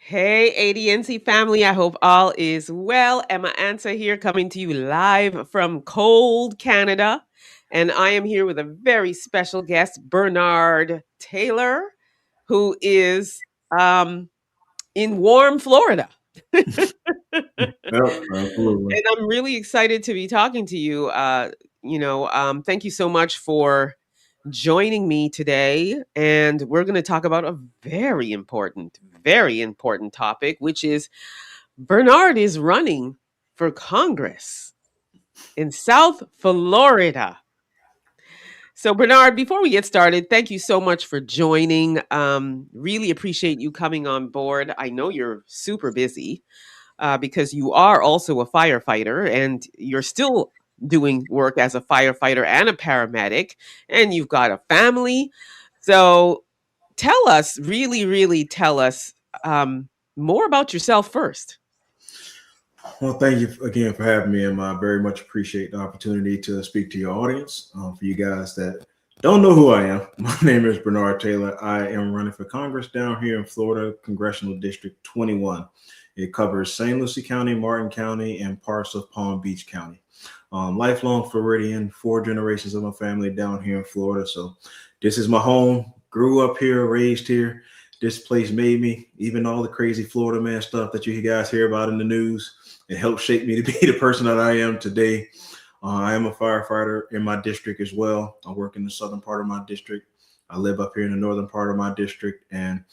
Hey, ADNC family. I hope all is well. Emma Ansah here, coming to you live from cold Canada. And I am here with a very special guest, Bernard Taylor, who is in warm Florida. Yep, absolutely. And I'm really excited to be talking to you. Thank you so much for joining me today. And we're going to talk about a very important topic, which is Bernard is running for Congress in South Florida. So, Bernard, before we get started, thank you so much for joining. Really appreciate you coming on board. I know you're super busy because you are also a firefighter and you're still doing work as a firefighter and a paramedic, and you've got a family. So, tell us, really tell us more about yourself first. Well, thank you again for having me, and I very much appreciate the opportunity to speak to your audience. For you guys that don't know who I am, my name is Bernard Taylor. I am running for Congress down here in Florida, Congressional District 21. It covers St. Lucie County, Martin County, and parts of Palm Beach County. Lifelong Floridian, 4 generations of my family down here in Florida. So this is my home. Grew up here, raised here. This place made me. Even all the crazy Florida man stuff that you guys hear about in the news, it helped shape me to be the person that I am today. I am a firefighter in my district as well. I work in the southern part of my district. I live up here in the northern part of my district. And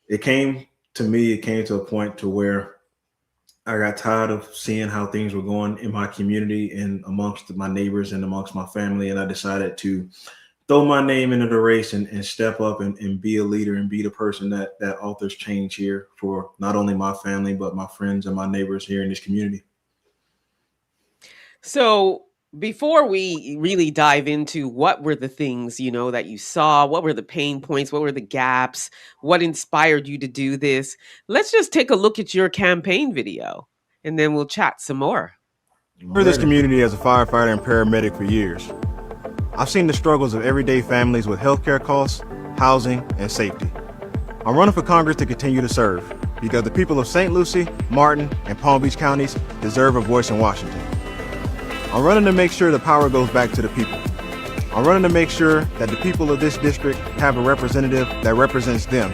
it came to a point to where I got tired of seeing how things were going in my community and amongst my neighbors and amongst my family. And I decided to throw my name into the race and step up and be a leader and be the person that authors change here for not only my family, but my friends and my neighbors here in this community. So, before we really dive into what were the things, that you saw, what were the pain points, what were the gaps, what inspired you to do this, let's just take a look at your campaign video and then we'll chat some more. For this community as a firefighter and paramedic for years, I've seen the struggles of everyday families with healthcare costs, housing, and safety. I'm running for Congress to continue to serve because the people of St. Lucie, Martin, and Palm Beach counties deserve a voice in Washington. I'm running to make sure the power goes back to the people. I'm running to make sure that the people of this district have a representative that represents them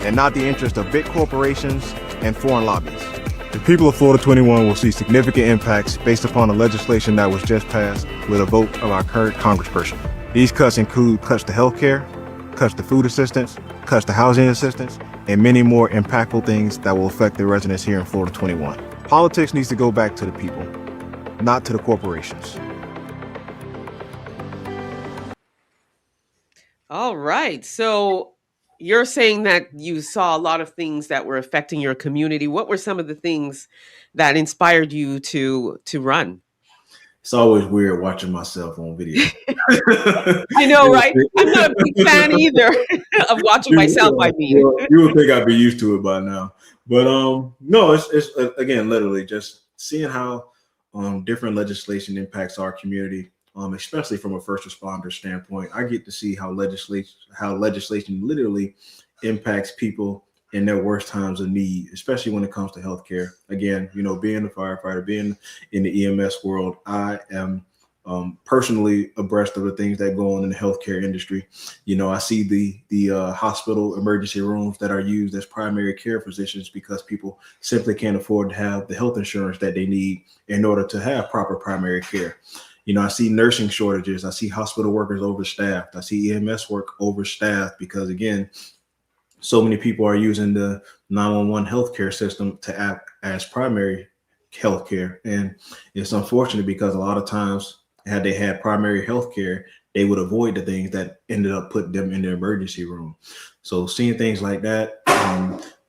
and not the interest of big corporations and foreign lobbies. The people of Florida 21 will see significant impacts based upon the legislation that was just passed with a vote of our current congressperson. These cuts include cuts to health care, cuts to food assistance, cuts to housing assistance, and many more impactful things that will affect the residents here in Florida 21. Politics needs to go back to the people, not to the corporations. All right. So, you're saying that you saw a lot of things that were affecting your community. What were some of the things that inspired you to run? It's always weird watching myself on video. I know, right? I'm not a big fan either of watching myself, I mean. You would think I'd be used to it by now. But no, it's again, literally just seeing how different legislation impacts our community, especially from a first responder standpoint. I get to see how legislation literally impacts people in their worst times of need, especially when it comes to healthcare. Again, being a firefighter, being in the EMS world, I am personally abreast of the things that go on in the healthcare industry. I see the hospital emergency rooms that are used as primary care physicians because people simply can't afford to have the health insurance that they need in order to have proper primary care. I see nursing shortages. I see hospital workers overstaffed. I see EMS work overstaffed because, again, so many people are using the 911 healthcare system to act as primary healthcare. And it's unfortunate because a lot of times, had they had primary healthcare, they would avoid the things that ended up putting them in the emergency room. So seeing things like that,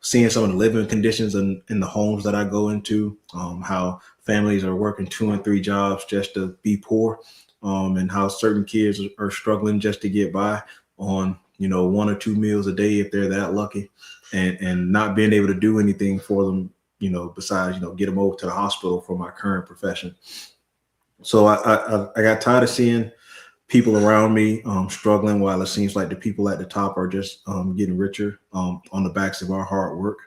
seeing some of the living conditions in the homes that I go into, how families are working 2 and 3 jobs just to be poor, and how certain kids are struggling just to get by on 1 or 2 meals a day if they're that lucky, and not being able to do anything for them, besides get them over to the hospital for my current profession. So I got tired of seeing people around me struggling, while it seems like the people at the top are just getting richer on the backs of our hard work.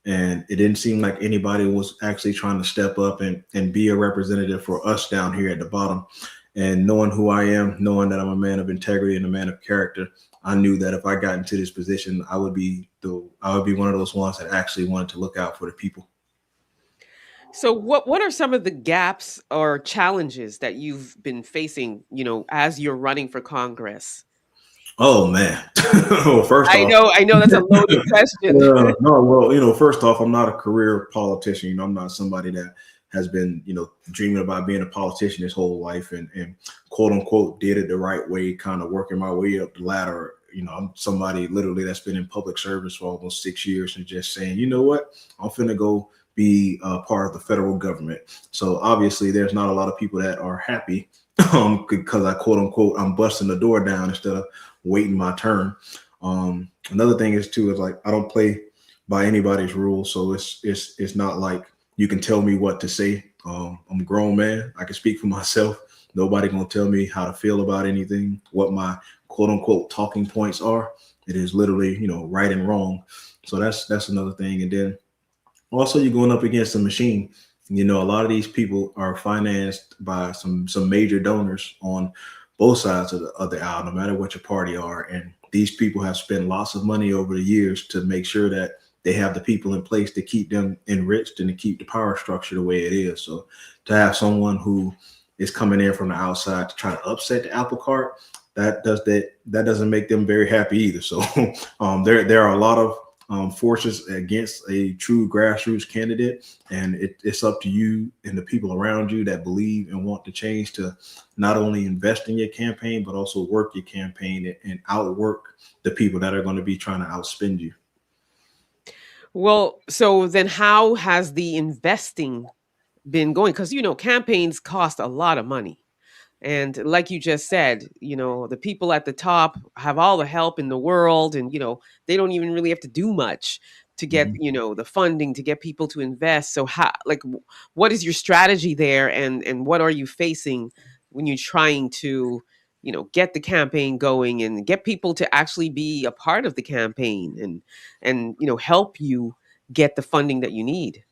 And it didn't seem like anybody was actually trying to step up and be a representative for us down here at the bottom. And knowing who I am, knowing that I'm a man of integrity and a man of character, I knew that if I got into this position, I would be one of those ones that actually wanted to look out for the people. So what are some of the gaps or challenges that you've been facing, as you're running for Congress? Oh man. Well, first I off, know, I know that's a loaded question. no, well, first off, I'm not a career politician. I'm not somebody that has been, dreaming about being a politician his whole life and quote unquote did it the right way, kind of working my way up the ladder. I'm somebody literally that's been in public service for almost 6 years and just saying, you know what, I'm finna go be part of the federal government. So obviously, there's not a lot of people that are happy because I quote unquote I'm busting the door down instead of waiting my turn. Another thing is like I don't play by anybody's rules, so it's not like you can tell me what to say. I'm a grown man. I can speak for myself. Nobody gonna tell me how to feel about anything, what my quote unquote talking points are. It is literally, right and wrong. So that's another thing. And then also you're going up against a machine. A lot of these people are financed by some major donors on both sides of the aisle, no matter what your party are. And these people have spent lots of money over the years to make sure that they have the people in place to keep them enriched and to keep the power structure the way it is. So to have someone who is coming in from the outside to try to upset the apple cart, that doesn't make them very happy either. So there are a lot of forces against a true grassroots candidate, and it's up to you and the people around you that believe and want to change to not only invest in your campaign but also work your campaign and outwork the people that are going to be trying to outspend you. Well, so then how has the investing been going? Because campaigns cost a lot of money. And like you just said, the people at the top have all the help in the world, and they don't even really have to do much to get Mhm. the funding to get people to invest. So how, like, what is your strategy there, and what are you facing when you're trying to get the campaign going and get people to actually be a part of the campaign and help you get the funding that you need?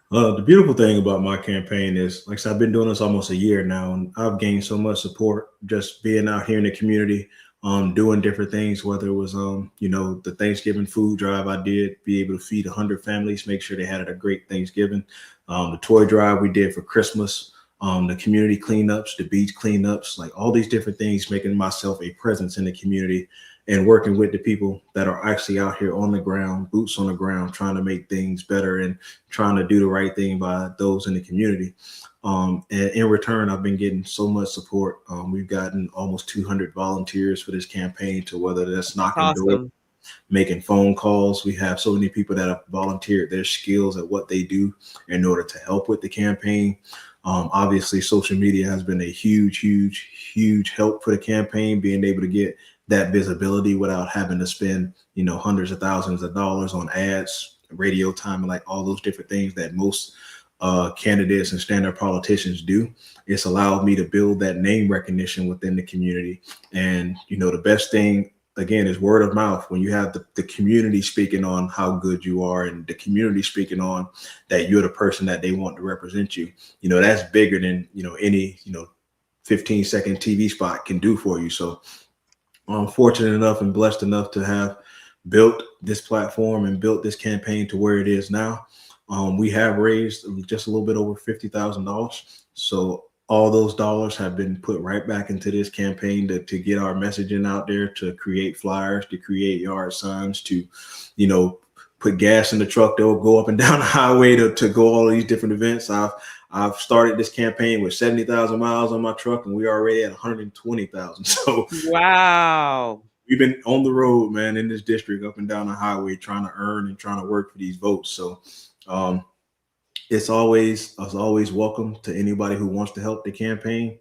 The beautiful thing about my campaign is, like I said, I've been doing this almost a year now, and I've gained so much support just being out here in the community, doing different things. Whether it was, the Thanksgiving food drive I did, be able to feed 100 families, make sure they had a great Thanksgiving. The toy drive we did for Christmas, the community cleanups, the beach cleanups, like all these different things, making myself a presence in the community and working with the people that are actually out here on the ground, boots on the ground, trying to make things better and trying to do the right thing by those in the community. And in return, I've been getting so much support. We've gotten almost 200 volunteers for this campaign, to whether that's knocking doors, Awesome. making phone calls. We have so many people that have volunteered their skills at what they do in order to help with the campaign. Obviously, social media has been a huge, huge, huge help for the campaign, being able to get that visibility without having to spend, hundreds of thousands of dollars on ads, radio time, and like all those different things that most candidates and standard politicians do. It's allowed me to build that name recognition within the community. And, the best thing, again, is word of mouth. When you have the community speaking on how good you are, and the community speaking on that you're the person that they want to represent you, that's bigger than, any, 15-second TV spot can do for you. So I'm fortunate enough and blessed enough to have built this platform and built this campaign to where it is now. We have raised just a little bit over $50,000. So all those dollars have been put right back into this campaign to get our messaging out there, to create flyers, to create yard signs, to, put gas in the truck that will go up and down the highway to go all these different events. I've started this campaign with 70,000 miles on my truck, and we're already at 120,000. So Wow. we've been on the road, man, in this district, up and down the highway, trying to earn and trying to work for these votes. So it's always welcome to anybody who wants to help the campaign.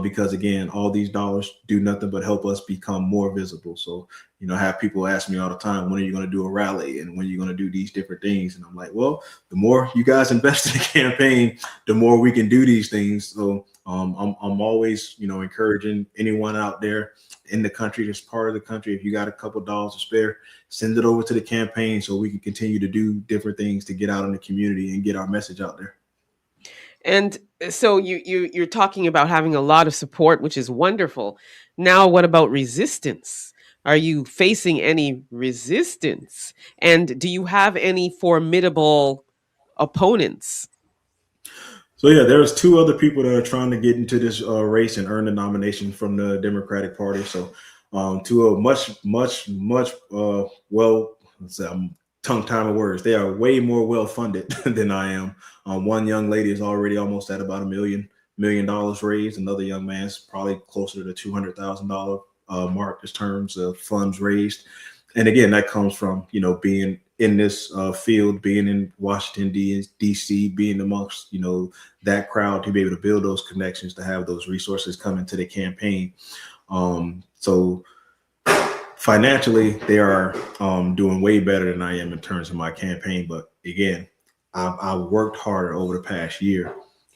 Because again, all these dollars do nothing but help us become more visible. So, I have people ask me all the time, when are you going to do a rally, and when are you going to do these different things? And I'm like, well, the more you guys invest in the campaign, the more we can do these things. So I'm always, encouraging anyone out there in the country, that's part of the country. If you got a couple dollars to spare, send it over to the campaign so we can continue to do different things to get out in the community and get our message out there. And so you're talking about having a lot of support, which is wonderful. Now, what about resistance? Are you facing any resistance? And do you have any formidable opponents? So yeah, there's two other people that are trying to get into this race and earn the nomination from the Democratic Party. So two of much well, let's say I'm tongue time of words. They are way more well funded than I am. One young lady is already almost at about $1 million raised. Another young man's probably closer to the $200,000 mark in terms of funds raised. And again, that comes from being in this field, being in Washington D.C., being amongst that crowd, to be able to build those connections, to have those resources come into the campaign. So financially, they are doing way better than I am in terms of my campaign. But again, I've worked harder over the past year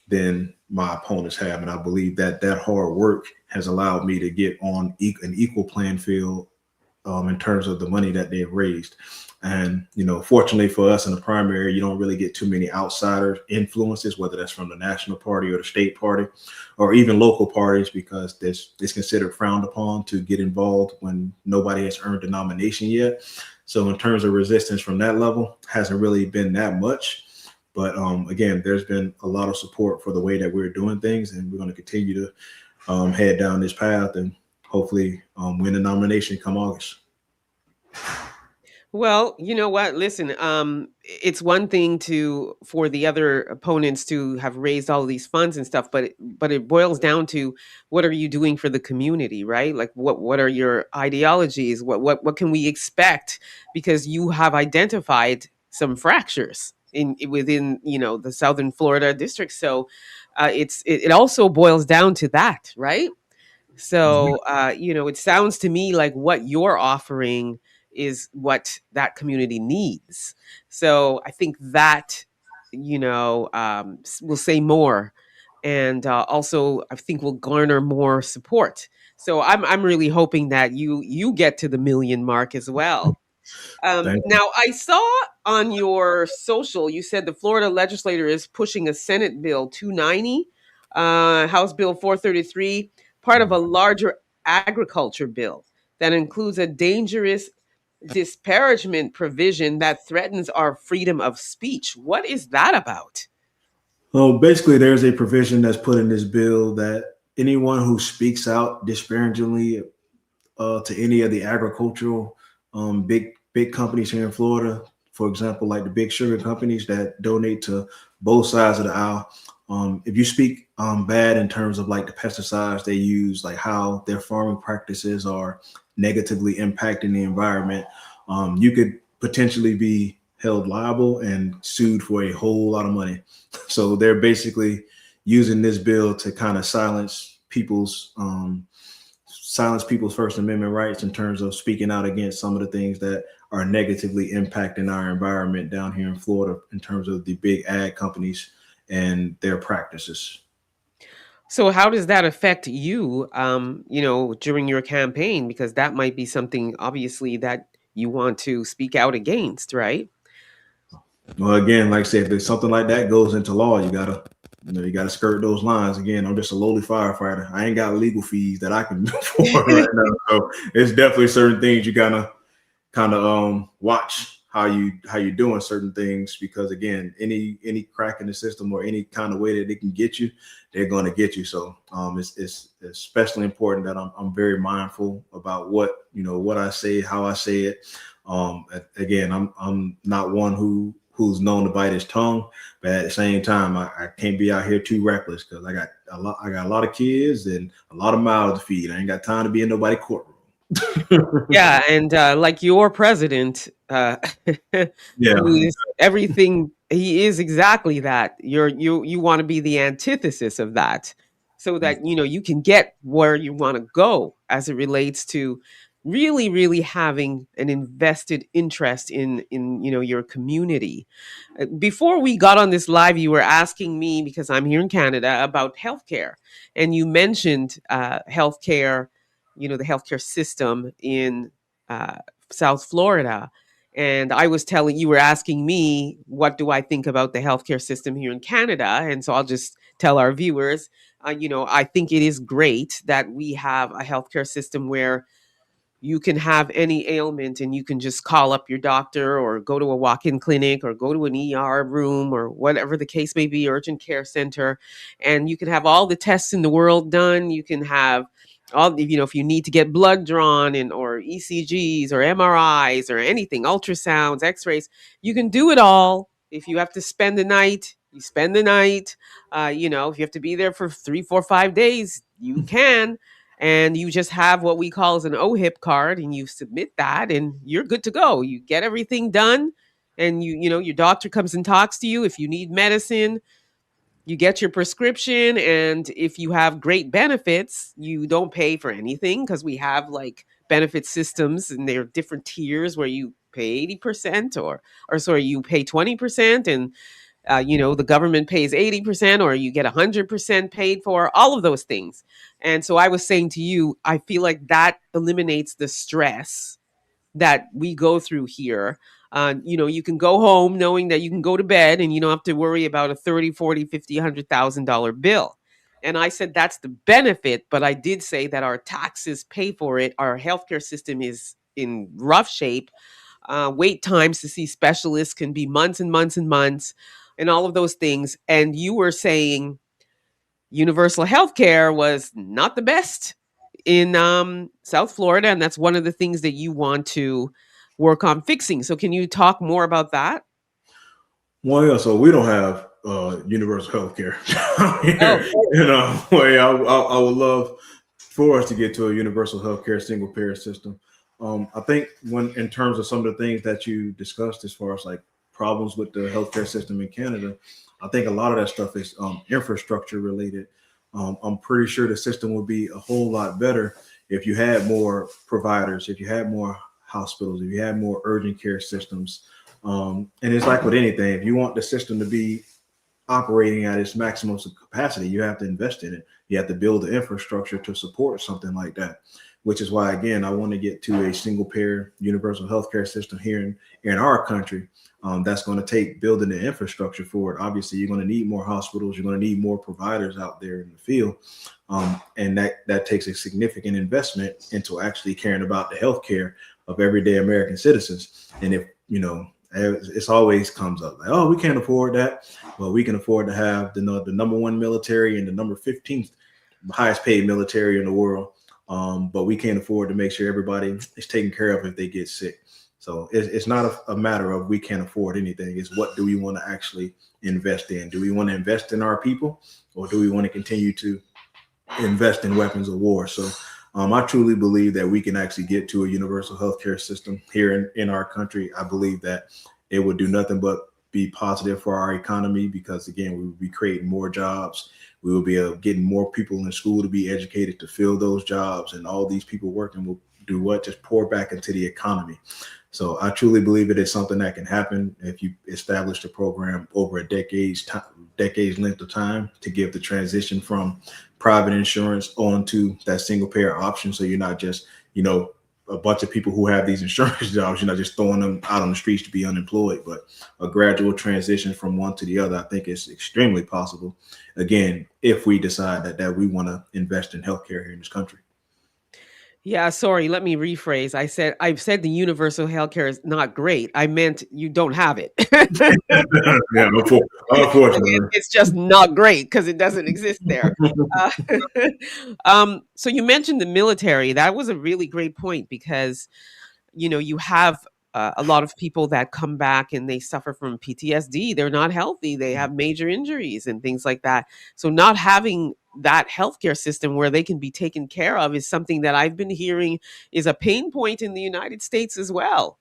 than my opponents have, and I believe that hard work has allowed me to get on an equal playing field in terms of the money that they've raised. And, fortunately for us in the primary, you don't really get too many outsider influences, whether that's from the national party or the state party or even local parties, because it's considered frowned upon to get involved when nobody has earned a nomination yet. So in terms of resistance from that level, hasn't really been that much. But again, there's been a lot of support for the way that we're doing things, and we're going to continue to head down this path and hopefully win the nomination come August. Well, you know what? Listen, it's one thing for the other opponents to have raised all of these funds and stuff, but it boils down to, what are you doing for the community, right? Like, what are your ideologies? What can we expect? Because you have identified some fractures within the Southern Florida district. So it also boils down to that, right? So, it sounds to me like what you're offering is what that community needs. So I think that, will say more. And also, I think will garner more support. So I'm really hoping that you get to the million mark as well. Thank you. Now, I saw on your social, you said the Florida legislature is pushing a Senate Bill 290, House Bill 433, part of a larger agriculture bill that includes a dangerous disparagement provision that threatens our freedom of speech. What is that about? Well, basically, there's a provision that's put in this bill that anyone who speaks out disparagingly to any of the agricultural big companies here in Florida, for example, like the big sugar companies that donate to both sides of the aisle. If you speak bad in terms of like the pesticides they use, like how their farming practices are negatively impacting the environment, you could potentially be held liable and sued for a whole lot of money. So they're basically using this bill to kind of silence people's First Amendment rights in terms of speaking out against some of the things that are negatively impacting our environment down here in Florida in terms of the big ag companies and their practices. So how does that affect you, during your campaign? Because that might be something obviously that you want to speak out against, right? Well, again, like I said, if there's something like that goes into law, you gotta skirt those lines. Again, I'm just a lowly firefighter. I ain't got legal fees that I can afford right now. So it's definitely certain things you gotta kind of watch how you doing certain things, because again, any crack in the system or any kind of way that they can get you, they're going to get you. So it's especially important that I'm very mindful about what I say, how I say it. Again, I'm not one who's known to bite his tongue, but at the same time, I can't be out here too reckless, because I got a lot of kids and a lot of mouths to feed. I ain't got time to be in nobody's courtroom. Yeah, and like your president, Yeah. who is everything, he is exactly that. You want to be the antithesis of that, so that you can get where you want to go as it relates to really, really having an invested interest in your community. Before we got on this live, you were asking me, because I'm here in Canada, about healthcare, and you mentioned healthcare, the healthcare system in uh, South Florida. And I was telling you, were asking me, what do I think about the healthcare system here in Canada? And so I'll just tell our viewers, I think it is great that we have a healthcare system where you can have any ailment and you can just call up your doctor or go to a walk-in clinic or go to an ER room or whatever the case may be, urgent care center, and you can have all the tests in the world done. You can have all, if you need to get blood drawn and or ECGs or MRIs or anything, ultrasounds, x-rays, you can do it all. If you have to spend the night, you spend the night. If you have to be there for 3, 4, 5 days, you can, and you just have what we call as an OHIP card, and you submit that and you're good to go. You get everything done, and your doctor comes and talks to you. If you need medicine, you get your prescription, and if you have great benefits, you don't pay for anything, because we have like benefit systems and there are different tiers where you pay 80%, or sorry, you pay 20%, and the government pays 80%, or you get 100% paid for, all of those things. And so I was saying to you, I feel like that eliminates the stress that we go through here. You can go home knowing that you can go to bed and you don't have to worry about a 30, 40, 50, $100,000 bill. And I said that's the benefit, but I did say that our taxes pay for it. Our healthcare system is in rough shape. Wait times to see specialists can be months and months and months, and all of those things. And you were saying universal health care was not the best in South Florida, and that's one of the things that you want to work on fixing. So can you talk more about that? Well, yeah, so we don't have universal health care here. Oh, I would love for us to get to a universal health care single payer system. I think when in terms of some of the things that you discussed as far as like problems with the healthcare system in Canada, I think a lot of that stuff is infrastructure related. I'm pretty sure the system would be a whole lot better if you had more providers, if you had more hospitals, if you had more urgent care systems. And it's like with anything, if you want the system to be operating at its maximum capacity, you have to invest in it. You have to build the infrastructure to support something like that, which is why, again, I want to get to a single payer universal healthcare system here in our country. That's going to take building the infrastructure for it. Obviously, you're going to need more hospitals. You're going to need more providers out there in the field. And that takes a significant investment into actually caring about the healthcare of everyday American citizens. And if, it's always comes up like, oh, we can't afford that. Well, we can afford to have the number one military and the number 15th highest paid military in the world. But we can't afford to make sure everybody is taken care of if they get sick. So it's not a matter of we can't afford anything. It's what do we want to actually invest in? Do we want to invest in our people, or do we want to continue to invest in weapons of war? So I truly believe that we can actually get to a universal healthcare system here in our country. I believe that it would do nothing but be positive for our economy, because again, we would be creating more jobs. We will be getting more people in school to be educated to fill those jobs, and all these people working will do what? Just pour back into the economy. So I truly believe it is something that can happen if you establish the program over a decades length of time to give the transition from private insurance onto that single payer option. So you're not just, a bunch of people who have these insurance jobs, you're not just throwing them out on the streets to be unemployed, but a gradual transition from one to the other. I think it's extremely possible, again, if we decide that we want to invest in healthcare here in this country. yeah, sorry, let me rephrase. I've said the universal healthcare is not great. I meant you don't have it. Yeah, unfortunately. It's just not great because it doesn't exist there. Uh, so you mentioned the military. That was a really great point, because you have a lot of people that come back and they suffer from PTSD. They're not healthy. They have major injuries and things like that. So not having that healthcare system where they can be taken care of is something that I've been hearing is a pain point in the United States as well.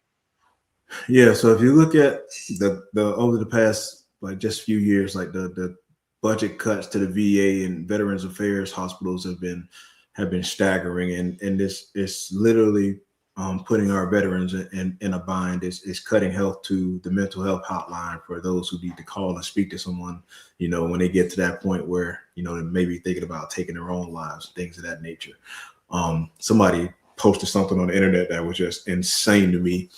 Yeah, so if you look at the over the past like just few years, like the budget cuts to the VA and Veterans Affairs hospitals have been staggering, and this is literally putting our veterans in a bind is cutting health to the mental health hotline for those who need to call and speak to someone, when they get to that point where, they may be thinking about taking their own lives, things of that nature. Somebody posted something on the internet that was just insane to me.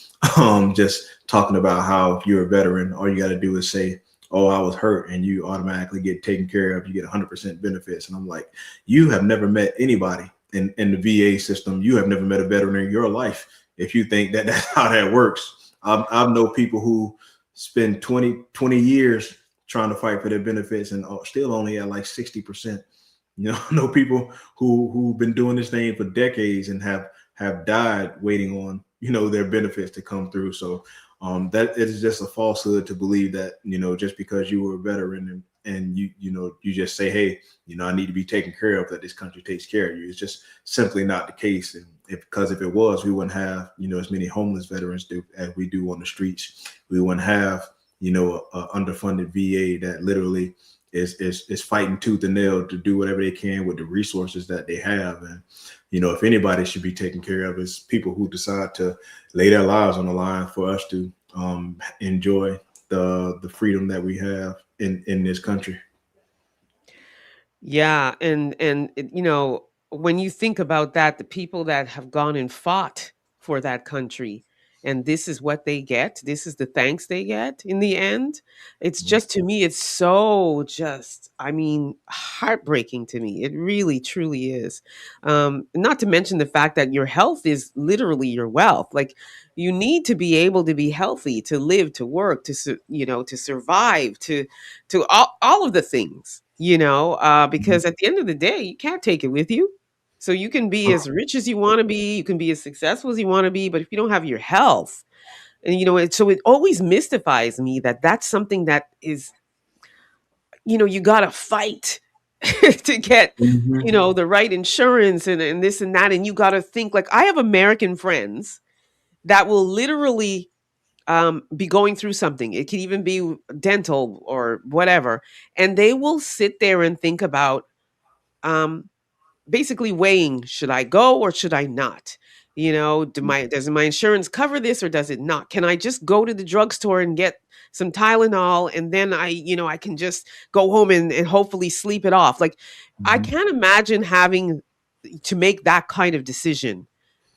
Just talking about how if you're a veteran, all you got to do is say, "Oh, I was hurt," and you automatically get taken care of. You get 100% benefits. And I'm like, you have never met anybody in the VA system. You have never met a veteran in your life if you think that that's how that works. I know people who spend 20 years trying to fight for their benefits and still only at like 60%. I know people who've been doing this thing for decades and have died waiting on their benefits to come through. So that it is just a falsehood to believe that just because you were a veteran and you just say, hey, I need to be taken care of, that this country takes care of you. It's just simply not the case. And because if it was, we wouldn't have as many homeless veterans as we do on the streets. We wouldn't have a underfunded VA that literally is fighting tooth and nail to do whatever they can with the resources that they have. And if anybody should be taken care of, is people who decide to lay their lives on the line for us to enjoy the freedom that we have in this country. Yeah, and when you think about that, the people that have gone and fought for that country, and this is what they get, this is the thanks they get in the end. It's just, to me, it's so just, I mean, heartbreaking to me. It really truly is. Not to mention the fact that your health is literally your wealth. Like, you need to be able to be healthy, to live, to work, to survive, to all of the things, Mhm. because at the end of the day, you can't take it with you. So you can be as rich as you want to be, you can be as successful as you want to be, but if you don't have your health, and so it always mystifies me that that's something that is, you got to fight to get, Mhm. the right insurance and this and that. And you got to think, like, I have American friends that will literally be going through something. It could even be dental or whatever. And they will sit there and think about, um, basically weighing, should I go or should I not? Does my insurance cover this or does it not? Can I just go to the drugstore and get some Tylenol and then I can just go home and hopefully sleep it off? Like, I Mhm. can't imagine having to make that kind of decision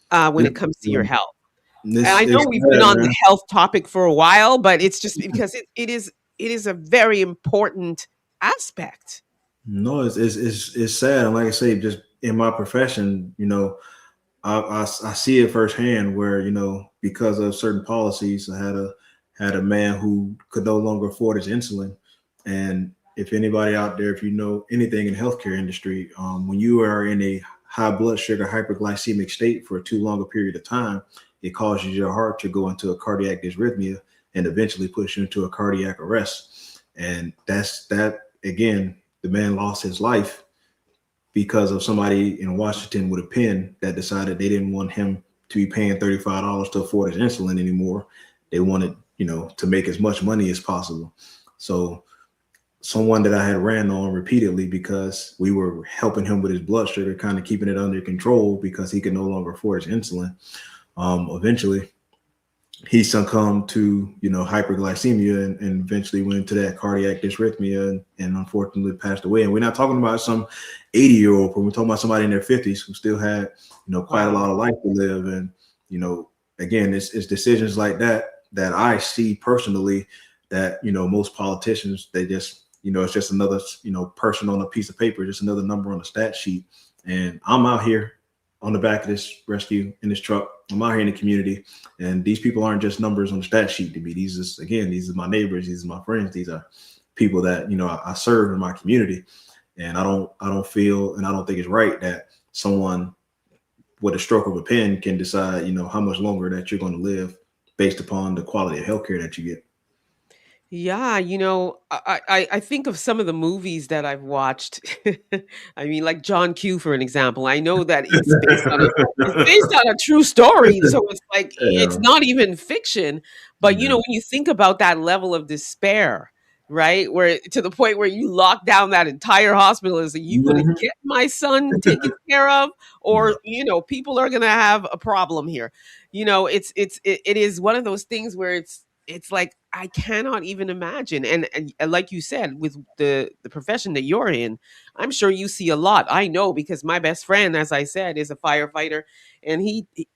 when This, it comes to your health. And I it's know we've been sad, on the man. health topic for a while, but it's just because it is a very important aspect. No, it's sad. And like I say, just in my profession, I see it firsthand where, because of certain policies, I had a man who could no longer afford his insulin. And if anybody out there, if you know anything in the healthcare industry, when you are in a high blood sugar hyperglycemic state for too long a period of time, it causes your heart to go into a cardiac dysrhythmia and eventually push you into a cardiac arrest. And that's that again, the man lost his life because of somebody in Washington with a pen that decided they didn't want him to be paying $35 to afford his insulin anymore. They wanted, to make as much money as possible. So someone that I had ran on repeatedly because we were helping him with his blood sugar, kind of keeping it under control because he could no longer afford his insulin. Eventually he succumbed to hyperglycemia and eventually went into that cardiac dysrhythmia and unfortunately passed away. And we're not talking about some 80-year-old, but we're talking about somebody in their 50s who still had quite a Wow. lot of life to live. And again, it's decisions like that I see personally that most politicians, they just it's just another person on a piece of paper, just another number on a stat sheet. And I'm out here on the back of this rescue in this truck. I'm out here in the community, and these people aren't just numbers on the stat sheet to me. These are my neighbors, these are my friends, these are people that I serve in my community. And I don't feel, and I don't think it's right that someone with a stroke of a pen can decide how much longer that you're going to live based upon the quality of healthcare that you get. Yeah, I think of some of the movies that I've watched. I mean, like John Q, for an example. I know that it's based on a true story, so it's like it's Yeah. not even fiction. But Yeah. when you think about that level of despair, right? Where to the point where you lock down that entire hospital and say, you gonna Mhm. get my son taken care of, Yeah. or people are gonna have a problem here. It is one of those things where it's like I cannot even imagine. And like you said, with the profession that you're in, I'm sure you see a lot. I know because my best friend, as I said, is a firefighter, and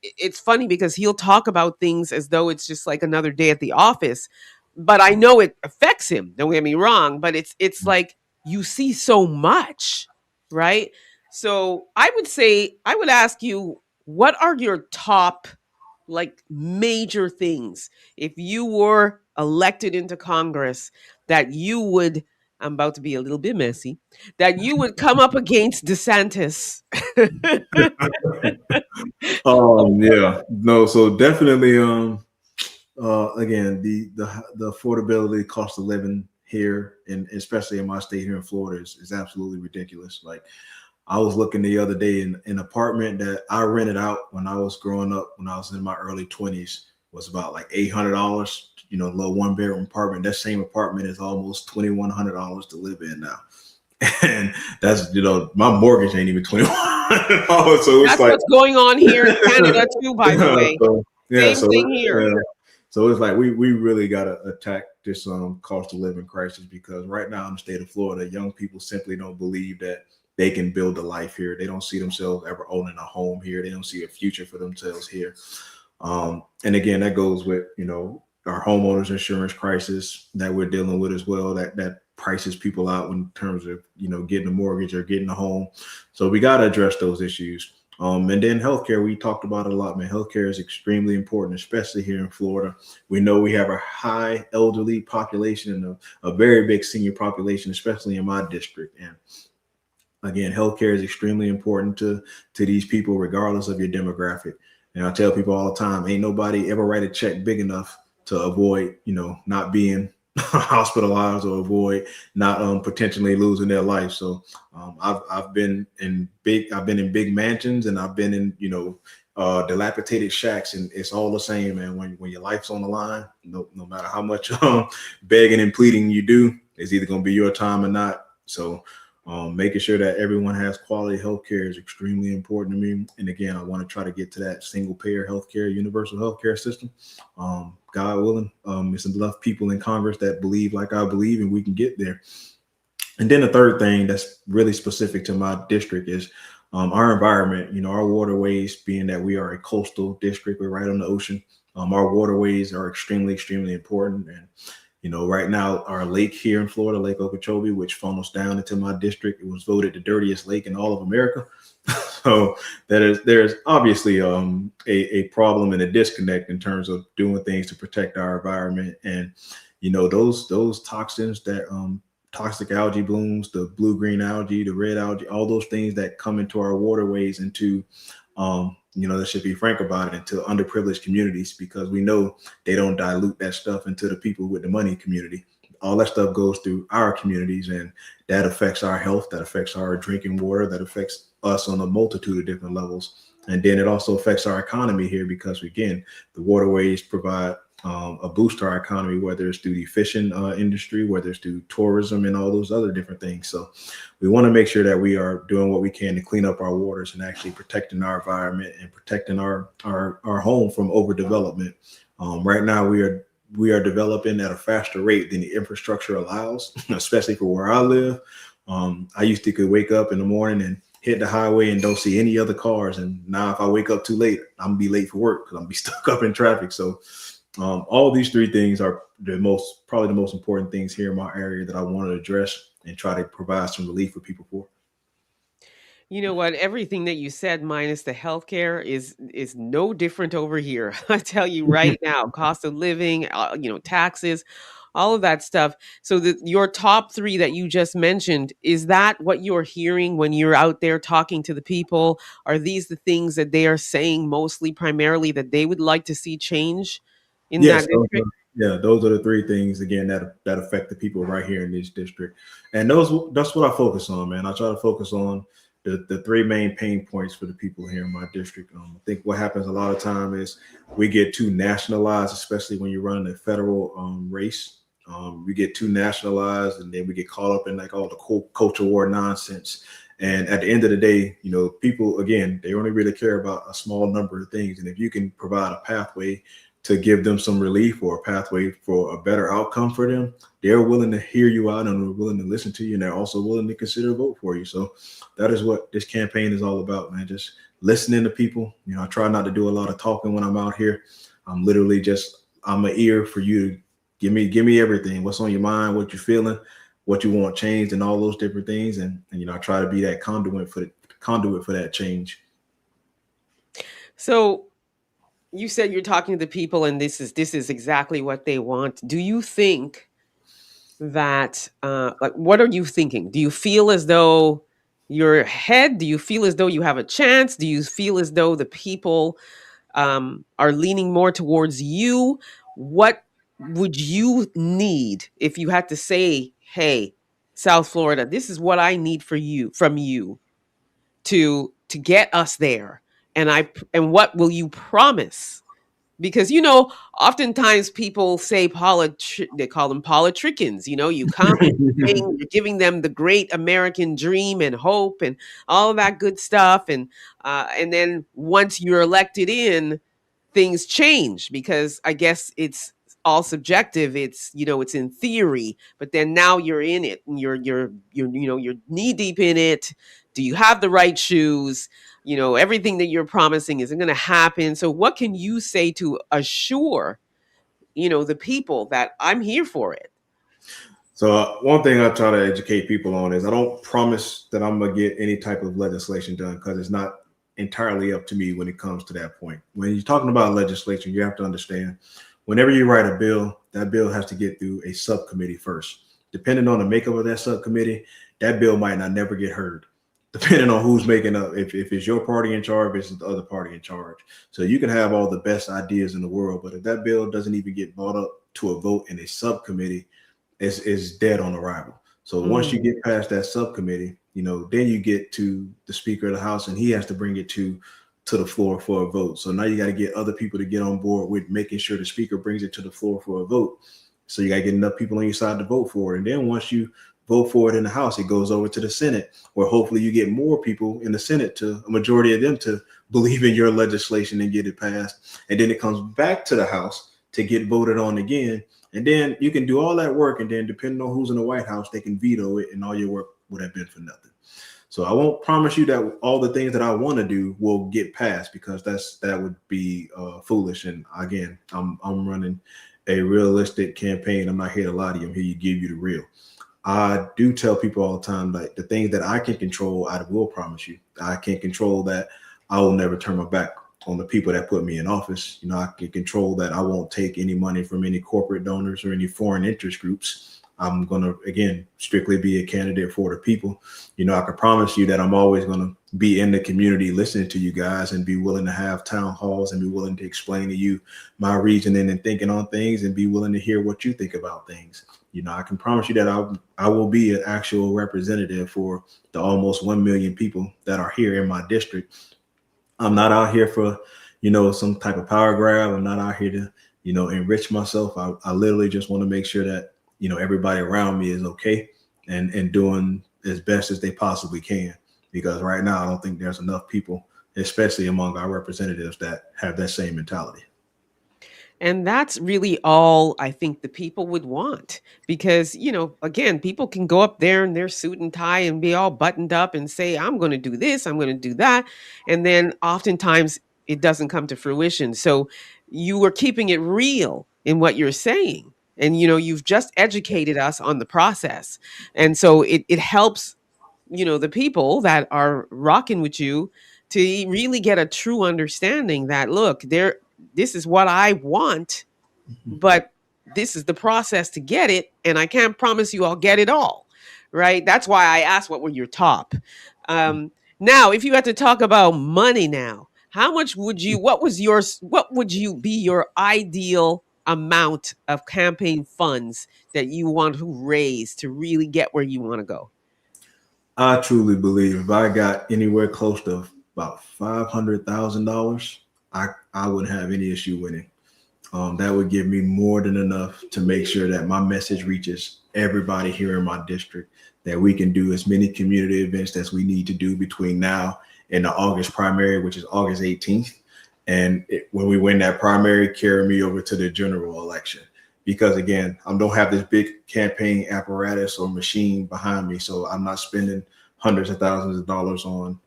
it's funny because he'll talk about things as though it's just like another day at the office, but I know it affects him. Don't get me wrong, but it's like you see so much, right? So I would ask you, what are your top like major things if you were elected into Congress that you would, I'm about to be a little bit messy, that you would come up against DeSantis? Yeah, no, so definitely, again, the affordability, cost of living here, and especially in my state here in Florida, is absolutely ridiculous. Like, I was looking the other day in an apartment that I rented out when I was growing up, when I was in my early 20s, was about like $800. A little one bedroom apartment. That same apartment is almost $2,100 to live in now. And that's, my mortgage ain't even $2,100. So it's That's like, what's going on here in Canada too, by the way. so, yeah, Same so thing here. yeah. So it's like we really got to attack this cost of living crisis, because right now in the state of Florida, young people simply don't believe that they can build a life here. They don't see themselves ever owning a home here. They don't see a future for themselves here. And again, that goes with our homeowners insurance crisis that we're dealing with as well. That prices people out in terms of getting a mortgage or getting a home. So we got to address those issues. And then healthcare, we talked about it a lot, man. Healthcare is extremely important, especially here in Florida. We know we have a high elderly population and a very big senior population, especially in my district. And again, healthcare is extremely important to these people, regardless of your demographic. And I tell people all the time, ain't nobody ever write a check big enough to avoid, not being hospitalized, or avoid not potentially losing their life. So I've been in big mansions, and I've been in dilapidated shacks, and it's all the same, man. When your life's on the line, no matter how much begging and pleading you do, it's either going to be your time or not. So making sure that everyone has quality healthcare is extremely important to me. And again, I want to try to get to that single payer healthcare, universal healthcare system. God willing, there's enough people in Congress that believe like I believe, and we can get there. And then the third thing that's really specific to my district is our environment. Our waterways, being that we are a coastal district, we're right on the ocean. Our waterways are extremely, extremely important. And right now, our lake here in Florida, Lake Okeechobee, which funnels down into my district, it was voted the dirtiest lake in all of America. So there's obviously a problem and a disconnect in terms of doing things to protect our environment. And those toxins, that toxic algae blooms, the blue-green algae, the red algae, all those things that come into our waterways, into let's just be frank about it, into underprivileged communities, because we know they don't dilute that stuff into the people with the money community. All that stuff goes through our communities, and that affects our health, that affects our drinking water, that affects us on a multitude of different levels. And then it also affects our economy here, because again, the waterways provide a boost to our economy, whether it's through the fishing industry, whether it's through tourism, and all those other different things. So we want to make sure that we are doing what we can to clean up our waters, and actually protecting our environment, and protecting our home from overdevelopment. Right now, we are developing at a faster rate than the infrastructure allows, especially for where I live. I used to could wake up in the morning and hit the highway and don't see any other cars. And now if I wake up too late, I'm gonna be late for work because I'm gonna be stuck up in traffic. So all these three things are probably the most important things here in my area that I want to address and try to provide some relief for people for. You know what? Everything that you said, minus the healthcare, is no different over here. I tell you right now, cost of living, taxes, all of that stuff. So your top three that you just mentioned, is that what you're hearing when you're out there talking to the people? Are these the things that they are saying mostly, primarily, that they would like to see change in Yes, that district? those are the three things again that affect the people right here in this district, and that's what I focus on, man. I try to focus on the three main pain points for the people here in my district. I think what happens a lot of time is we get too nationalized, especially when you're running a federal race. We get too nationalized, and then we get caught up in like all the culture war nonsense. And at the end of the day, people, again, they only really care about a small number of things. And if you can provide a pathway to give them some relief or a pathway for a better outcome for them, they're willing to hear you out and they're willing to listen to you. And they're also willing to consider a vote for you. So that is what this campaign is all about, man. Just listening to people. I try not to do a lot of talking when I'm out here. I'm literally I'm an ear for you to give me everything. What's on your mind, what you're feeling, what you want changed, and all those different things. And I try to be that conduit for that change. So you said you're talking to the people, and this is exactly what they want. Do you think that like, what are you thinking? Do you feel as though you're ahead? Do you feel as though you have a chance? Do you feel as though the people are leaning more towards you? What would you need if you had to say, hey, South Florida, this is what I need from you to get us there? And what will you promise? Because oftentimes people say they call them politricians. You come, you're giving them the great American dream and hope and all of that good stuff, and then once you're elected in, things change, because I guess it's all subjective. It's in theory, but then now you're in it and you're knee deep in it. Do you have the right shoes? Everything that you're promising isn't going to happen. So what can you say to assure the people that I'm here for it? So one thing I try to educate people on is I don't promise that I'm going to get any type of legislation done, because it's not entirely up to me when it comes to that point. When you're talking about legislation, you have to understand, whenever you write a bill, that bill has to get through a subcommittee first. Depending on the makeup of that subcommittee, that bill might not never get heard, depending on who's making up. If it's your party in charge, it's the other party in charge. So you can have all the best ideas in the world, but if that bill doesn't even get brought up to a vote in a subcommittee, is dead on arrival. So once you get past that subcommittee, then you get to the Speaker of the House, and he has to bring it to the floor for a vote. So now you got to get other people to get on board with making sure the Speaker brings it to the floor for a vote. So you got to get enough people on your side to vote for it. And then once you vote for it in the House, it goes over to the Senate, where hopefully you get more people in the Senate, to a majority of them, to believe in your legislation and get it passed. And then it comes back to the House to get voted on again. And then you can do all that work, and then depending on who's in the White House, they can veto it, and all your work would have been for nothing. So I won't promise you that all the things that I want to do will get passed, because that would be foolish. And again, I'm running a realistic campaign. I'm not here to lie to you. I'm here to give you the real. I do tell people all the time, like, the things that I can control, I will promise you. I can control that I will never turn my back on the people that put me in office. I can control that I won't take any money from any corporate donors or any foreign interest groups. I'm going to, again, strictly be a candidate for the people. I can promise you that I'm always going to be in the community listening to you guys, and be willing to have town halls, and be willing to explain to you my reasoning and thinking on things, and be willing to hear what you think about things. I can promise you that I will be an actual representative for the almost 1 million people that are here in my district. I'm not out here for, some type of power grab. I'm not out here to, enrich myself. I literally just want to make sure that, everybody around me is okay and doing as best as they possibly can. Because right now, I don't think there's enough people, especially among our representatives, that have that same mentality. And that's really all I think the people would want. Because, again, people can go up there in their suit and tie and be all buttoned up and say, I'm going to do this, I'm going to do that. And then oftentimes it doesn't come to fruition. So you are keeping it real in what you're saying. And, you've just educated us on the process. And so it helps, the people that are rocking with you to really get a true understanding that, look, this is what I want, but this is the process to get it. And I can't promise you I'll get it all. Right. That's why I asked, what were your top? Now, if you had to talk about money now, how much what would you be your ideal amount of campaign funds that you want to raise to really get where you want to go? I truly believe if I got anywhere close to about $500,000, I wouldn't have any issue winning. that would give me more than enough to make sure that my message reaches everybody here in my district, that we can do as many community events as we need to do between now and the August primary, which is August 18th. And when we win that primary, carry me over to the general election. Because again, I don't have this big campaign apparatus or machine behind me, so I'm not spending hundreds of thousands of dollars on,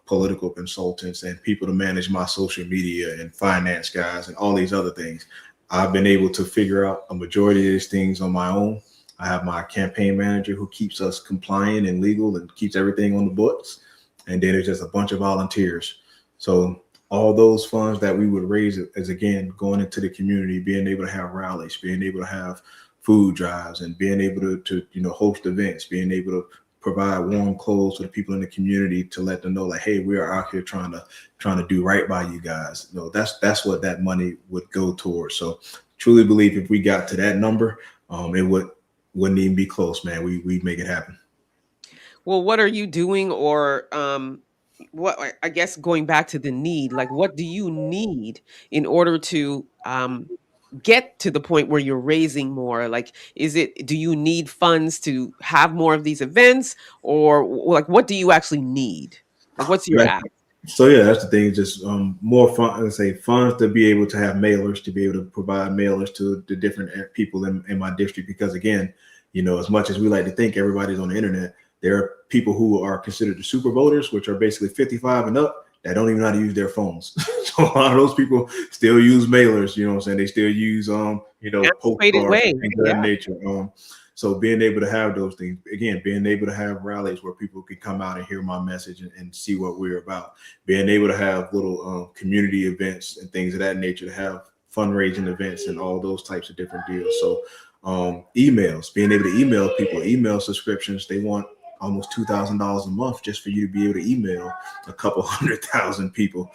political consultants and people to manage my social media and finance guys and all these other things. I've been able to figure out a majority of these things on my own. I have my campaign manager who keeps us compliant and legal and keeps everything on the books. And then there's just a bunch of volunteers. So all those funds that we would raise is, again, going into the community, being able to have rallies, being able to have food drives, and being able to host events, being able to provide warm clothes for the people in the community to let them know, like, hey, we are out here trying to do right by you guys. That's what that money would go towards. So truly believe if we got to that number, it wouldn't even be close, man. We'd make it happen. Well, what are you doing, or what, I guess, going back to the need, like, what do you need in order to get to the point where you're raising more? Like, do you need funds to have more of these events, or like, what do you actually need? Like, what's your Right. ask? So yeah, that's the thing. Just more fun. Let's say funds to be able to have mailers, to be able to provide mailers to the different people in my district. Because again, as much as we like to think everybody's on the internet, there are people who are considered the super voters, which are basically 55 and up, that don't even know how to use their phones. So a lot of those people still use mailers. You know what I'm saying? They still use Antiquated postcards way. and things of that nature. So being able to have those things, again, being able to have rallies where people can come out and hear my message and see what we're about, being able to have little community events and things of that nature, to have fundraising events and all those types of different deals. So emails, being able to email people, email subscriptions, they want almost $2,000 a month just for you to be able to email a couple 100,000 people.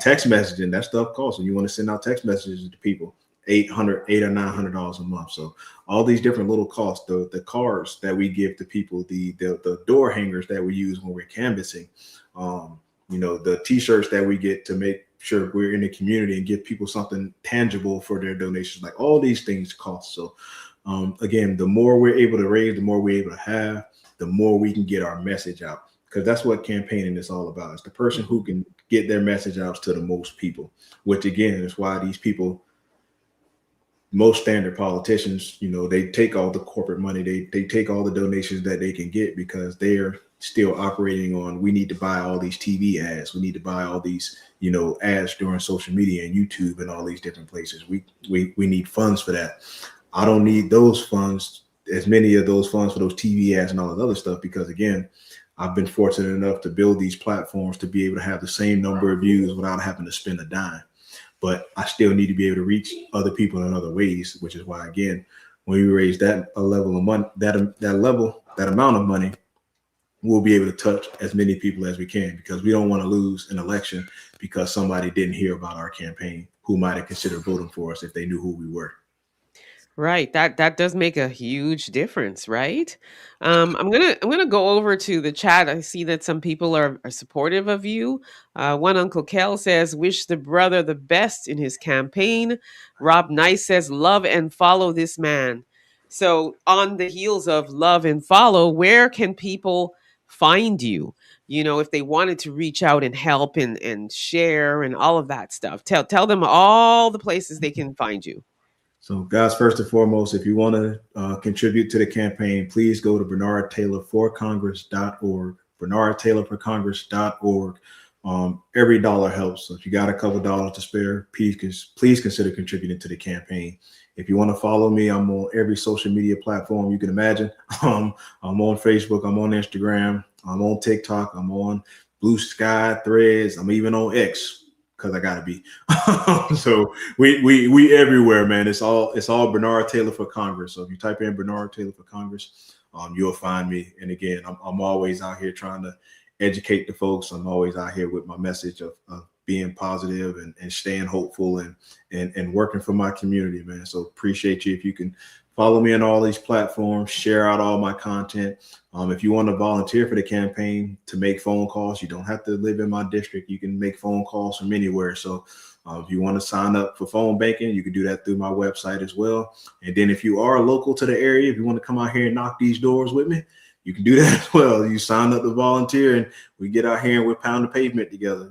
Text messaging, that stuff costs. And you want to send out text messages to people, $800 or $900 a month. So all these different little costs, the cards that we give to people, the door hangers that we use when we're canvassing, the t-shirts that we get to make sure we're in the community and give people something tangible for their donations. Like, all these things cost. So again, the more we're able to raise, the more we're able to have, the more we can get our message out. Because that's what campaigning is all about. It's the person who can get their message out to the most people, which again is why these people, most standard politicians, they take all the corporate money, they take all the donations that they can get, because they're still operating on, we need to buy all these TV ads, we need to buy all these ads during social media and YouTube and all these different places. We need funds for that. I don't need those funds, as many of those funds for those TV ads and all that other stuff, because again, I've been fortunate enough to build these platforms to be able to have the same number of views without having to spend a dime. But I still need to be able to reach other people in other ways, which is why, again, when we raise that level of money, that amount of money, we'll be able to touch as many people as we can, because we don't want to lose an election because somebody didn't hear about our campaign who might have considered voting for us if they knew who we were. Right. That does make a huge difference, right? I'm gonna go over to the chat. I see that some people are supportive of you. One Uncle Kel says, "Wish the brother the best in his campaign." Rob Nice says, "Love and follow this man." So, on the heels of love and follow, where can people find you? If they wanted to reach out and help and share and all of that stuff, tell them all the places they can find you. So, guys, first and foremost, if you want to contribute to the campaign, please go to bernardtaylorforcongress.org, bernardtaylorforcongress.org. Every dollar helps. So if you got a couple dollars to spare, please consider contributing to the campaign. If you want to follow me, I'm on every social media platform you can imagine. I'm on Facebook, I'm on Instagram, I'm on TikTok, I'm on Blue Sky, Threads, I'm even on X, because I gotta be. So we everywhere, man. It's all Bernard Taylor for Congress. So if you type in Bernard Taylor for Congress, you'll find me. And again, I'm always out here trying to educate the folks. I'm always out here with my message of being positive and staying hopeful and working for my community, man. So appreciate you if you can Follow me on all these platforms. Share out all my content. If you want to volunteer for the campaign to make phone calls, you don't have to live in my district. You can make phone calls from anywhere. So if you want to sign up for phone banking, you can do that through my website as well. And then if you are local to the area, if you want to come out here and knock these doors with me, you can do that as well. You sign up to volunteer and we get out here and we pound the pavement together.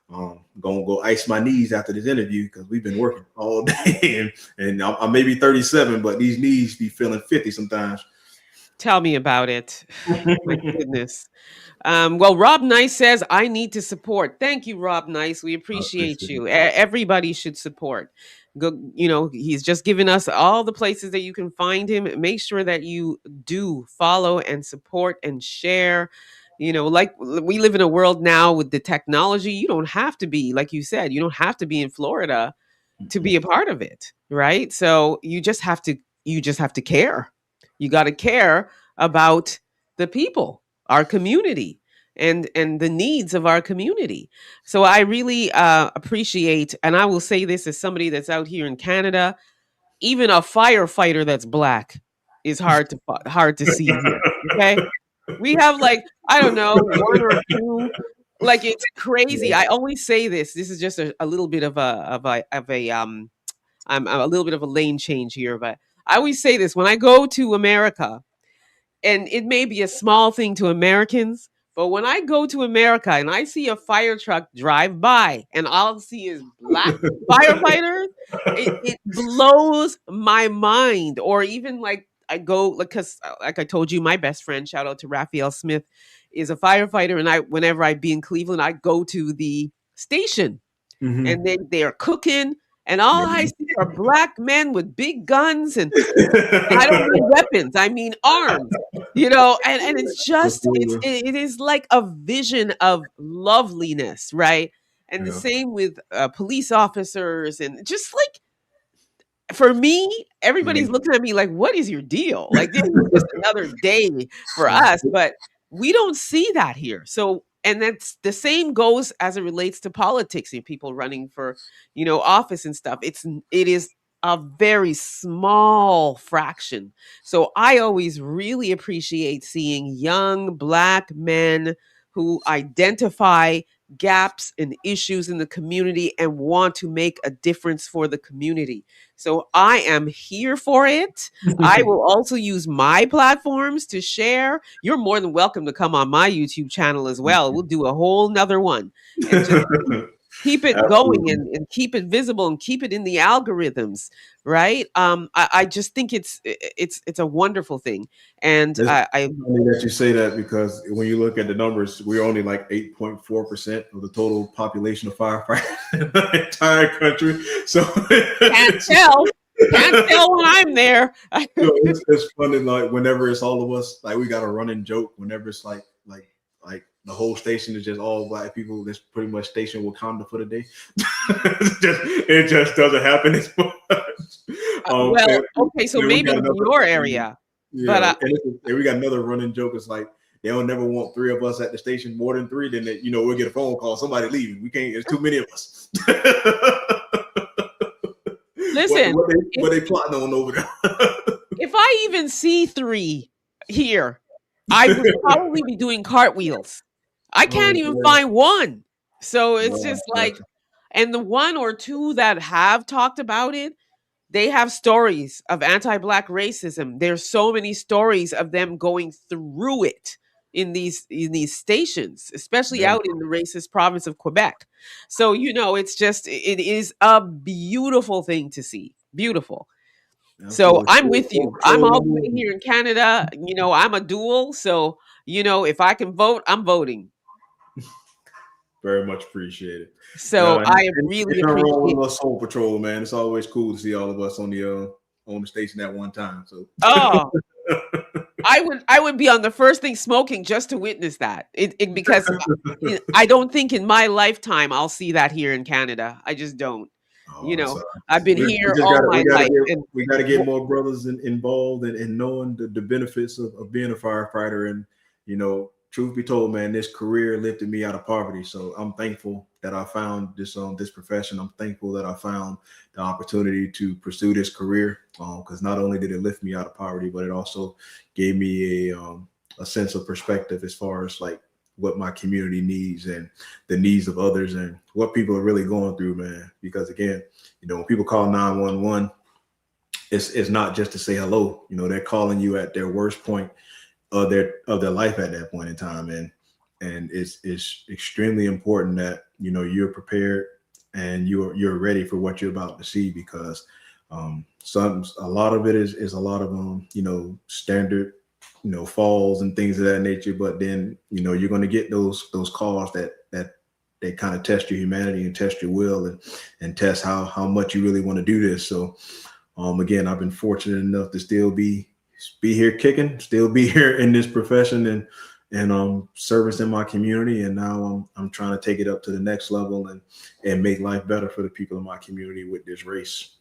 Gonna go ice my knees after this interview because we've been working all day and I'm maybe 37, but these knees be feeling 50 sometimes. Tell me about it. My goodness. Well, Rob Nice says, I need to support. Thank you, Rob Nice. We appreciate you. Everybody should support. Go, he's just given us all the places that you can find him. Make sure that you do follow and support and share. Like we live in a world now with the technology. You don't have to be, like you said, you don't have to be in Florida to be a part of it, right? So you just have to care. You got to care about the people, our community, and the needs of our community. So I really appreciate, and I will say this as somebody that's out here in Canada, even a firefighter that's Black is hard to see here. Okay, we have like, I don't know, one or two. Like, it's crazy. I always say this. This is just a little bit of a I'm a little bit of a lane change here, but I always say this when I go to America, and it may be a small thing to Americans, but when I go to America and I see a fire truck drive by and all I see is Black firefighters, it blows my mind. Or even like I go, because like I told you, my best friend, shout out to Raphael Smith, is a firefighter, and whenever I be in Cleveland, I go to the station and they are cooking, and all I see are Black men with big guns, and I don't mean weapons, I mean arms, and it's just it is like a vision of loveliness, right? And the same with police officers, and just like, for me, everybody's looking at me like, what is your deal? Like, this is just another day for us, but we don't see that here. So, and that's the same goes as it relates to politics and people running for, office and stuff. It is a very small fraction. So I always really appreciate seeing young Black men who identify gaps and issues in the community and want to make a difference for the community. So I am here for it. I will also use my platforms to share. You're more than welcome to come on my YouTube channel as well. We'll do a whole nother one and just keep it going and keep it visible and keep it in the algorithms, right? I just think it's a wonderful thing. And It's I funny that you say that, because when you look at the numbers, we're only like 8.4% of the total population of firefighters in the entire country. So can't tell when I'm there. it's funny, like whenever it's all of us, like we got a running joke whenever it's like the whole station is just all Black people that's pretty much stationed Wakanda for the day. it just doesn't happen as much. Well, okay, so maybe in your area. Yeah, but and we got another running joke. It's like they'll never want three of us at the station, more than three. Then we'll get a phone call, somebody leaving. We can't. There's too many of us. Listen, what they plotting on over there? If I even see three here, I would probably be doing cartwheels. I can't even find one. So it's just like, and the one or two that have talked about it, they have stories of anti-Black racism. There's so many stories of them going through it in these stations, especially out in the racist province of Quebec. So, it is a beautiful thing to see. Beautiful. So I'm with you. I'm all the way here in Canada. I'm a dual. So, if I can vote, I'm voting. Very much appreciated. So I really appreciate it. Soul Patrol, man. It's always cool to see all of us on the station at one time. So I would be on the first thing smoking just to witness that. Because I don't think in my lifetime I'll see that here in Canada. I just don't. I've been here all my life. We got to get more brothers involved in knowing the benefits of being a firefighter, and truth be told, man, this career lifted me out of poverty. So I'm thankful that I found this profession. I'm thankful that I found the opportunity to pursue this career, because not only did it lift me out of poverty, but it also gave me a sense of perspective as far as like what my community needs and the needs of others and what people are really going through, man. Because again, when people call 911, it's not just to say hello. They're calling you at their worst point of their life at that point in time, and it's extremely important that you're prepared and you're ready for what you're about to see, because a lot of it is a lot of standard falls and things of that nature, but then you're going to get those calls that they kind of test your humanity and test your will and test how much you really want to do this. So again, I've been fortunate enough to still be here kicking, still be here in this profession and servicing my community. And now I'm trying to take it up to the next level and make life better for the people in my community with this race.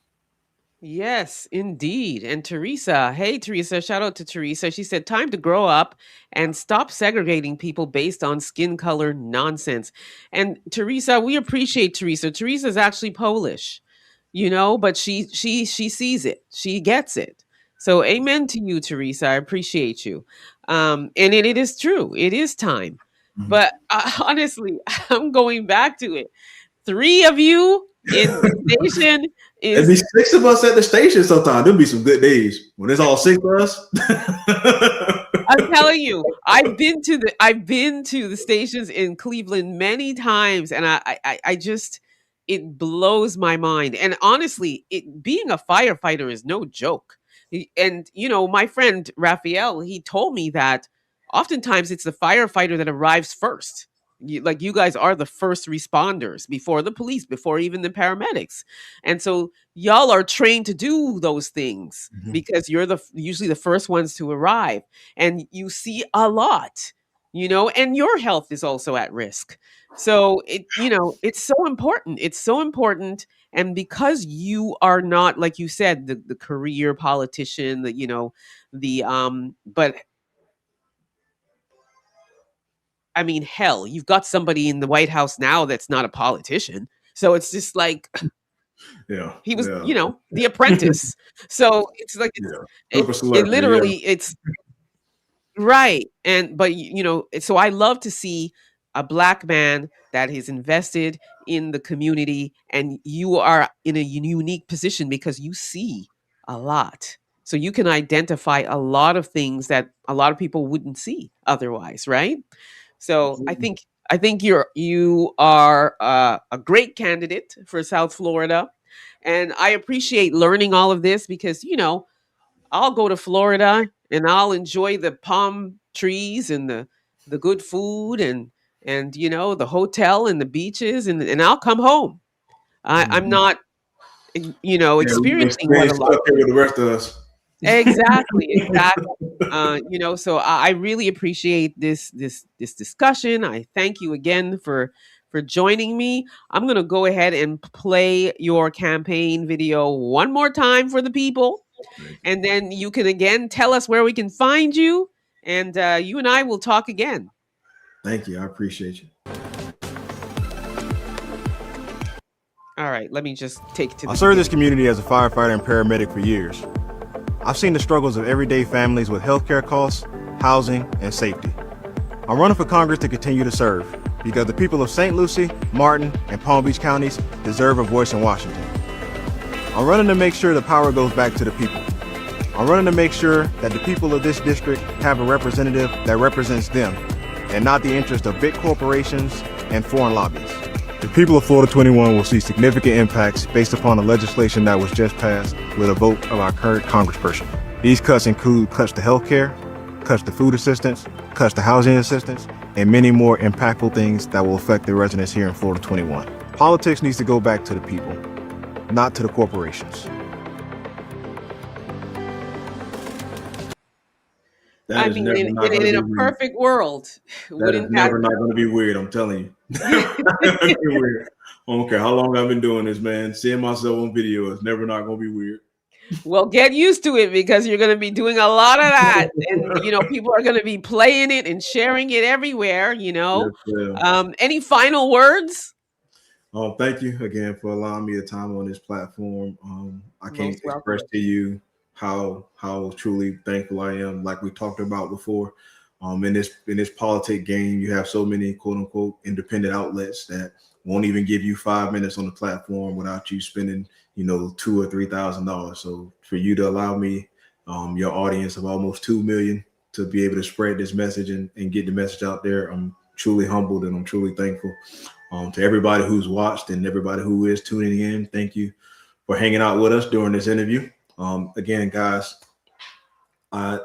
Yes, indeed. And Teresa, hey, Teresa, shout out to Teresa. She said, time to grow up and stop segregating people based on skin color nonsense. And Teresa, we appreciate Teresa. Teresa's actually Polish, but she sees it. She gets it. So amen to you, Teresa. I appreciate you. And it is true. It is time. Mhm. But honestly, I'm going back to it. 3 of you in the station There'd is be 6 of us at the station sometimes. There'll be some good days when it's all 6 of us. I'm telling you, I've been to the stations in Cleveland many times, and I just it blows my mind. And honestly, being a firefighter is no joke. And my friend Raphael, he told me that oftentimes it's the firefighter that arrives first. Like you guys are the first responders before the police, before even the paramedics, and so y'all are trained to do those things Mhm. because you're usually the first ones to arrive, and you see a lot, and your health is also at risk. So it's so important. It's so important. And because you are not, like you said, the career politician, but I mean, hell, you've got somebody in the White House now that's not a politician. So it's just like Yeah, he was, yeah, the apprentice. So it's like yeah. it Super it celebrity, yeah. literally it's right. And but so I love to see a black man that is invested in the community, and you are in a unique position because you see a lot. So you can identify a lot of things that a lot of people wouldn't see otherwise, right? So I think you are a great candidate for South Florida, and I appreciate learning all of this because I'll go to Florida and I'll enjoy the palm trees and the good food and the hotel and the beaches, and I'll come home. I'm Mhm. not Yeah, experiencing we what ain't a lot. stuck here with the rest of us. Exactly. So I really appreciate this discussion. I thank you again for joining me. I'm gonna go ahead and play your campaign video one more time for the people, Thank you. and then you can again tell us where we can find you, and you and I will talk again. Thank you. I appreciate you. All right, let me just take it to I the served this beginning. community as a firefighter and paramedic for years. I've seen the struggles of everyday families with healthcare costs, housing, and safety. I'm running for Congress to continue to serve because the people of St. Lucie, Martin, and Palm Beach counties deserve a voice in Washington. I'm running to make sure the power goes back to the people. I'm running to make sure that the people of this district have a representative that represents them and not the interest of big corporations and foreign lobbies. The people of Florida 21 will see significant impacts based upon the legislation that was just passed with a vote of our current congressperson. These cuts include cuts to health care, cuts to food assistance, cuts to housing assistance, and many more impactful things that will affect the residents here in Florida 21. Politics needs to go back to the people, not to the corporations. That I is mean, never not going to in be a weird. perfect world, That is wouldn't that never not going to be weird. I'm telling you. Not gonna be weird. I don't care how long I've been doing this, man. Seeing myself on video is never not going to be weird. Well, get used to it because you're going to be doing a lot of that. And, people are going to be playing it and sharing it everywhere. Yes, ma'am. Any final words? Thank you again for allowing me the time on this platform. I can't Most express welcome. to you how truly thankful I am. Like we talked about before, in this politic game, you have so many quote unquote independent outlets that won't even give you 5 minutes on the platform without you spending $2,000 or $3,000. So for you to allow me, your audience of almost 2 million, to be able to spread this message and get the message out there, I'm truly humbled and I'm truly thankful. To everybody who's watched and everybody who is tuning in, thank you for hanging out with us during this interview. Again, guys, I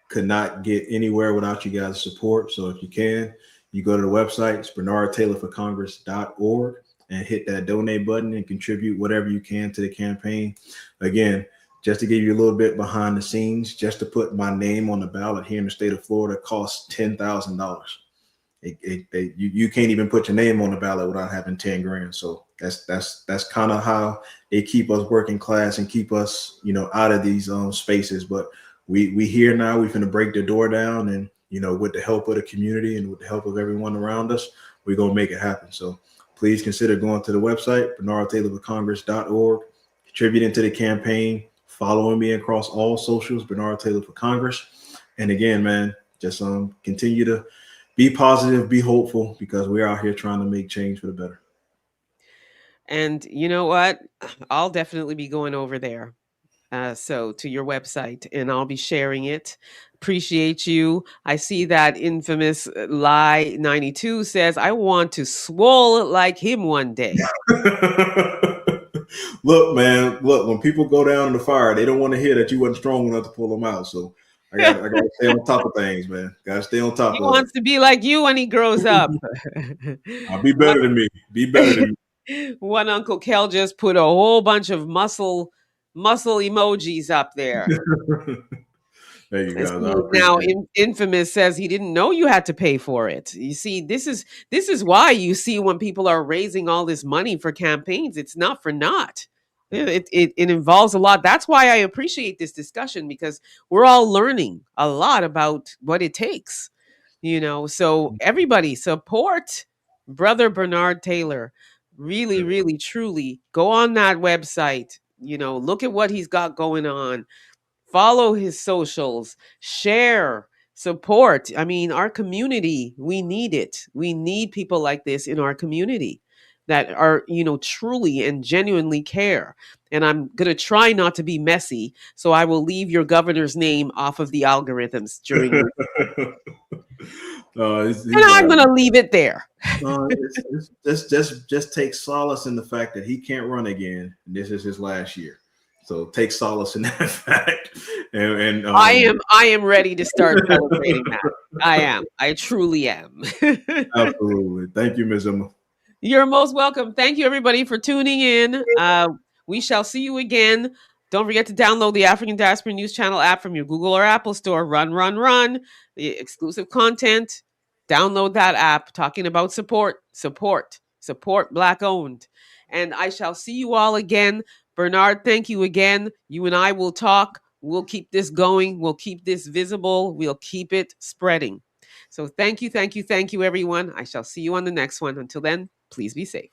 could not get anywhere without you guys' support. So if you can, you go to the website, it's bernardtaylorforcongress.org, and hit that donate button and contribute whatever you can to the campaign. Again, just to give you a little bit behind the scenes, just to put my name on the ballot here in the state of Florida costs $10,000. You can't even put your name on the ballot without having 10 grand. So that's kind of how they keep us working class and keep us, out of these spaces. But we here now, we're going to break the door down, and, with the help of the community and with the help of everyone around us, we're going to make it happen. So please consider going to the website, bernardtaylorforcongress.org, contributing to the campaign, following me across all socials, Bernard Taylor for Congress. And again, man, just continue to be positive, be hopeful, because we're out here trying to make change for the better. And you know what? I'll definitely be going over there. So to your website, and I'll be sharing it. Appreciate you. I see that infamous lie 92 says, I want to swole like him one day. Look, man, when people go down in the fire, they don't want to hear that you wasn't strong enough to pull them out. So I gotta stay on top of things, man. Gotta stay on top He of it. wants to be like you when he grows up. I'll be one, better than me. Be better than one Uncle Kel just put a whole bunch of muscle emojis up there. me. Thank you, And guys. I see, appreciate now it. infamous says he didn't know you had to pay for it. You see, this is why you see when people are raising all this money for campaigns, it's not for naught. It involves a lot. That's why I appreciate this discussion, because we're all learning a lot about what it takes. So everybody support Brother Bernard Taylor. Really, really, truly go on that website. Look at what he's got going on. Follow his socials, share, support. I mean, our community, we need it. We need people like this in our community that are, truly and genuinely care. And I'm going to try not to be messy, so I will leave your governor's name off of the algorithms during your. And I'm going to leave it there. Just take solace in the fact that he can't run again. This is his last year, so take solace in that fact. And I am ready to start celebrating that. I am. I truly am. Absolutely. Thank you, Ms. Emma. You're most welcome. Thank you, everybody, for tuning in. We shall see you again. Don't forget to download the African Diaspora News Channel app from your Google or Apple store. Run, run, run. The exclusive content. Download that app talking about support Black owned. And I shall see you all again. Bernard, thank you again. You and I will talk. We'll keep this going. We'll keep this visible. We'll keep it spreading. So thank you, everyone. I shall see you on the next one. Until then, please be safe.